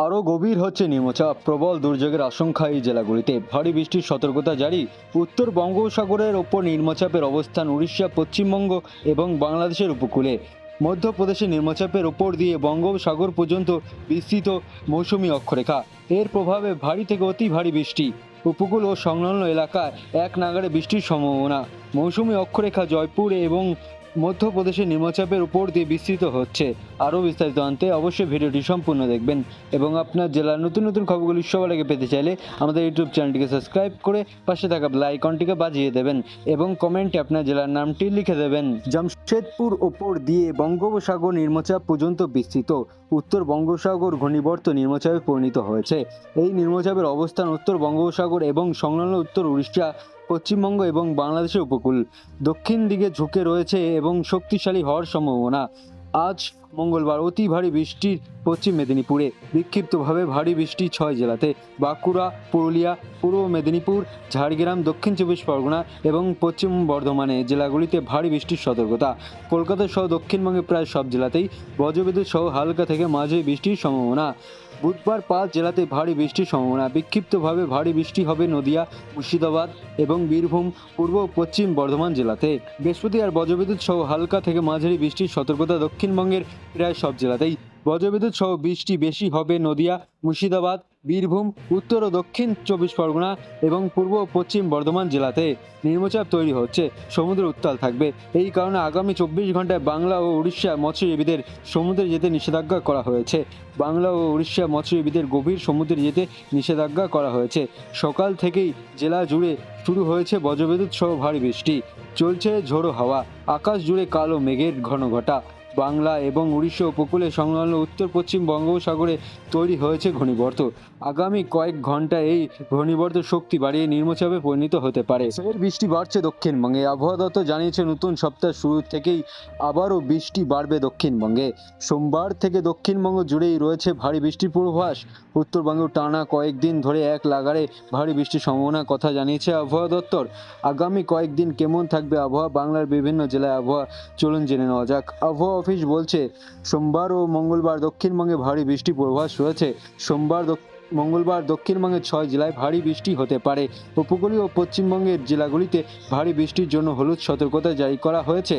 আরও গভীর হচ্ছে নিম্নচাপ, প্রবল দুর্যোগের আশঙ্কা এই জেলাগুলিতে, ভারী বৃষ্টির সতর্কতা জারি। উত্তর বঙ্গোপসাগরের ওপর নিম্নচাপের অবস্থান, উড়িষ্যা, পশ্চিমবঙ্গ এবং বাংলাদেশের উপকূলে। মধ্যপ্রদেশে নিম্নচাপের ওপর দিয়ে বঙ্গোপসাগর পর্যন্ত বিস্তৃত মৌসুমি অক্ষরেখা। এর প্রভাবে ভারী থেকে অতি ভারী বৃষ্টি, উপকূল ও সংলগ্ন এলাকায় এক নাগাড়ে বৃষ্টির সম্ভাবনা। মৌসুমি অক্ষরেখা জয়পুর এবং মধ্যপ্রদেশের নিম্নচাপের উপর দিয়ে বিস্তৃত হচ্ছে। আরও বিস্তারিত জানতে অবশ্যই ভিডিওটি সম্পূর্ণ দেখবেন এবং আপনার জেলার নতুন নতুন খবরগুলি সবার আগে পেতে চাইলে আমাদের ইউটিউব চ্যানেলটিকে সাবস্ক্রাইব করে পাশে থাকা বেল আইকনটিকে বাজিয়ে দেবেন এবং কমেন্টে আপনার জেলার নামটি লিখে দেবেন। জামশেদপুর ওপর দিয়ে বঙ্গোপসাগর নিম্নচাপ পর্যন্ত বিস্তৃত। উত্তর বঙ্গোপসাগর ঘূর্ণিবর্ত নিম্নচাপে পরিণত হয়েছে। এই নিম্নচাপের অবস্থান উত্তর বঙ্গোপসাগর এবং সংলগ্ন উত্তর উড়িষ্যা, পশ্চিমবঙ্গ এবং বাংলাদেশের উপকূল। দক্ষিণ দিকে ঝুঁকে রয়েছে এবং শক্তিশালী হওয়ার সম্ভাবনা। আজ মঙ্গলবার অতি ভারী বৃষ্টির পশ্চিম মেদিনীপুরে, বিক্ষিপ্তভাবে ভারী বৃষ্টি 6 জেলাতে: বাঁকুড়া, পুরুলিয়া, পূর্ব মেদিনীপুর, ঝাড়গ্রাম, দক্ষিণ চব্বিশ পরগনা এবং পশ্চিম বর্ধমানে জেলাগুলিতে ভারী বৃষ্টির সতর্কতা। কলকাতা সহ দক্ষিণবঙ্গের প্রায় সব জেলাতেই বজ্রবিদ্যুৎ সহ হালকা থেকে মাঝারি বৃষ্টির সম্ভাবনা। বুধবার 5 জেলাতে ভারী বৃষ্টির সম্ভাবনা। বিক্ষিপ্তভাবে ভারী বৃষ্টি হবে নদিয়া, মুর্শিদাবাদ এবং বীরভূম, পূর্ব ও পশ্চিম বর্ধমান জেলাতে। বৃহস্পতিবার বজ্রবিদ্যুৎ সহ হালকা থেকে মাঝারি বৃষ্টির সতর্কতা দক্ষিণবঙ্গের প্রায় সব জেলাতেই। বজ্রবিদ্যুৎ সহ বৃষ্টি বেশি হবে নদিয়া, মুর্শিদাবাদ, বীরভূম, উত্তর ও দক্ষিণ চব্বিশ পরগনা এবং পূর্ব ও পশ্চিম বর্ধমান জেলাতে। নিম্নচাপ তৈরি হচ্ছে, সমুদ্র উত্তাল থাকবে। এই কারণে আগামী 24 ঘন্টায় বাংলা ও উড়িষ্যা মৎস্যজীবীদের সমুদ্রে যেতে নিষেধাজ্ঞা করা হয়েছে। বাংলা ও উড়িষ্যা মৎস্যজীবীদের গভীর সমুদ্রে যেতে নিষেধাজ্ঞা করা হয়েছে। সকাল থেকেই জেলা জুড়ে শুরু হয়েছে বজ্রবিদ্যুৎ সহ ভারী বৃষ্টি। চলছে ঝোড়ো হাওয়া, আকাশ জুড়ে কালো মেঘের ঘনঘটা। বাংলা এবং উড়িষ্যা উপকূলে সংলগ্ন উত্তর পশ্চিম বঙ্গোপসাগরে তৈরি হয়েছে ঘূর্ণিবর্ত। আগামী কয়েক ঘন্টায় এই ঘূর্ণিবর্ত শক্তি বাড়িয়ে নিম্নচাপে পরিণত হতে পারে। ফের বৃষ্টি বাড়ছে দক্ষিণবঙ্গে। আবহাওয়া দপ্তর জানিয়েছে, নতুন সপ্তাহ শুরু থেকেই আবারও বৃষ্টি বাড়বে দক্ষিণবঙ্গে। সোমবার থেকে দক্ষিণবঙ্গ জুড়েই রয়েছে ভারী বৃষ্টির পূর্বাভাস। উত্তরবঙ্গে টানা কয়েকদিন ধরে এক লাগারে ভারী বৃষ্টির সম্ভাবনার কথা জানিয়েছে আবহাওয়া দপ্তর। আগামী কয়েকদিন কেমন থাকবে আবহাওয়া, বাংলার বিভিন্ন জেলায় আবহাওয়া, চলুন জেনে নেওয়া যাক। আবহাওয়া অফিস বলছে, সোমবার ও মঙ্গলবার দক্ষিণবঙ্গে ভারী বৃষ্টির পূর্বাভাস রয়েছে। মঙ্গলবার দক্ষিণবঙ্গের 6 জেলায় ভারী বৃষ্টি হতে পারে। উপকূলীয় ও পশ্চিমবঙ্গের জেলাগুলিতে ভারী বৃষ্টির জন্য হলুদ সতর্কতা জারি করা হয়েছে।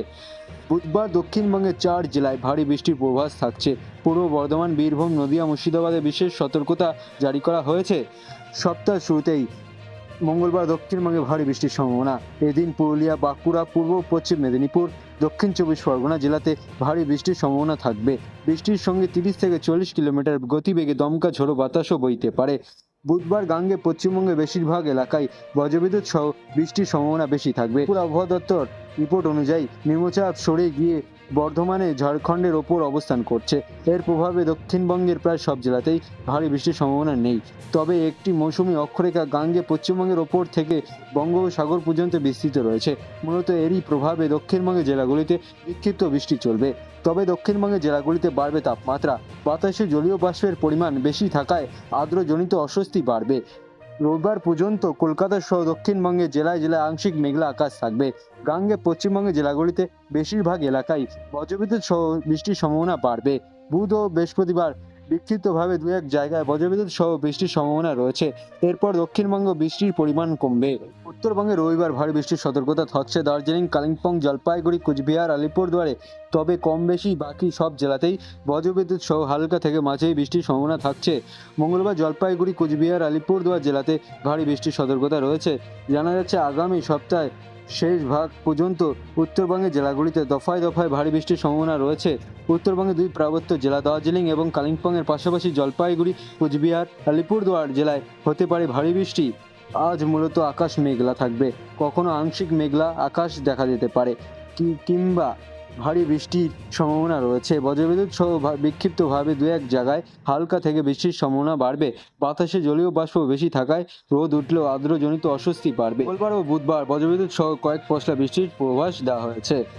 বুধবার দক্ষিণবঙ্গের 4 জেলায় ভারী বৃষ্টির পূর্বাভাস থাকছে। পূর্ব বর্ধমান, বীরভূম, নদিয়া, মুর্শিদাবাদে বিশেষ সতর্কতা জারি করা হয়েছে। সপ্তাহ শুরুতেই মঙ্গলবার দক্ষিণবঙ্গে ভারী বৃষ্টির সম্ভাবনা। এদিন পুরুলিয়া, বাঁকুড়া, পূর্ব পশ্চিম মেদিনীপুর, দক্ষিণ চব্বিশ পরগনা জেলাতে ভারী বৃষ্টির সম্ভাবনা থাকবে। বৃষ্টির সঙ্গে 30 থেকে 40 কিলোমিটার গতিবেগে দমকা ঝোড়ো বাতাসও বইতে পারে। বুধবার গাঙ্গে পশ্চিমবঙ্গের বেশিরভাগ এলাকায় বজ্রবিদ্যুৎ সহ বৃষ্টির সম্ভাবনা বেশি থাকবে। আবহাওয়া দপ্তর রিপোর্ট অনুযায়ী নিম্নচাপ সরে গিয়ে বর্ধমানে ঝাড়খণ্ডের ওপর অবস্থান করছে। এর প্রভাবে দক্ষিণবঙ্গের প্রায় সব জেলাতেই ভারী বৃষ্টির সম্ভাবনা নেই। তবে একটি মৌসুমি অক্ষরেখা গাঙ্গে পশ্চিমবঙ্গের ওপর থেকে বঙ্গোপসাগর পর্যন্ত বিস্তৃত রয়েছে। মূলত এরই প্রভাবে দক্ষিণবঙ্গের জেলাগুলিতে বিক্ষিপ্ত বৃষ্টি চলবে। তবে দক্ষিণবঙ্গের জেলাগুলিতে বাড়বে তাপমাত্রা। বাতাসে জলীয় বাষ্পের পরিমাণ বেশি থাকায় আর্দ্রজনিত অস্বস্তি বাড়বে। রবিবার পর্যন্ত কলকাতা সহ দক্ষিণবঙ্গের জেলায় জেলায় আংশিক মেঘলা আকাশ থাকবে। গাঙ্গে পশ্চিমবঙ্গের জেলাগুলিতে বেশিরভাগ এলাকায় বজ্রবিদ্যুৎ সহ বৃষ্টির সম্ভাবনা বাড়বে। বুধ ও বৃহস্পতিবার বিক্ষিপ্তভাবে 2-1 জায়গায় বজ্রবিদ্যুৎ সহ বৃষ্টির সম্ভাবনা রয়েছে। এরপর দক্ষিণবঙ্গ বৃষ্টির পরিমাণ কমবে। উত্তরবঙ্গে রবিবার ভারী বৃষ্টির সতর্কতা থাকছে দার্জিলিং, কালিম্পং, জলপাইগুড়ি, কুচবিহার, আলিপুরদুয়ারে। তবে কম বেশি বাকি সব জেলাতেই বজ্রবিদ্যুৎ সহ হালকা থেকে মাঝারি বৃষ্টির সম্ভাবনা থাকছে। মঙ্গলবার জলপাইগুড়ি, কুচবিহার, আলিপুরদুয়ার জেলাতে ভারী বৃষ্টির সতর্কতা রয়েছে। জানা যাচ্ছে, আগামী সপ্তাহে শেষ ভাগ পর্যন্ত উত্তরবঙ্গের জেলাগুলিতে দফায় দফায় ভারী বৃষ্টির সম্ভাবনা রয়েছে। উত্তরবঙ্গের 2 পার্বত্য জেলা দার্জিলিং এবং কালিম্পংয়ের পাশাপাশি জলপাইগুড়ি, কুচবিহার, আলিপুরদুয়ার জেলায় হতে পারে ভারী বৃষ্টি। আজ মূলত আকাশ মেঘলা থাকবে, কখনো আংশিক মেঘলা আকাশ দেখা যেতে পারে কিংবা ভারী বৃষ্টির সম্ভাবনা রয়েছে। বজ্রবিদ্যুৎ সহ বিক্ষিপ্তভাবে 2-1 জায়গায় হালকা থেকে বৃষ্টির সম্ভাবনা বাড়বে। বাতাসে জলীয় বাষ্প বেশি থাকায় রোদ উঠলেও আর্দ্রজনিত অস্বস্তি বাড়বে। মঙ্গলবার ও বুধবার বজ্রবিদ্যুৎ সহ কয়েক পশলা বৃষ্টির পূর্বাভাস দেওয়া হয়েছে।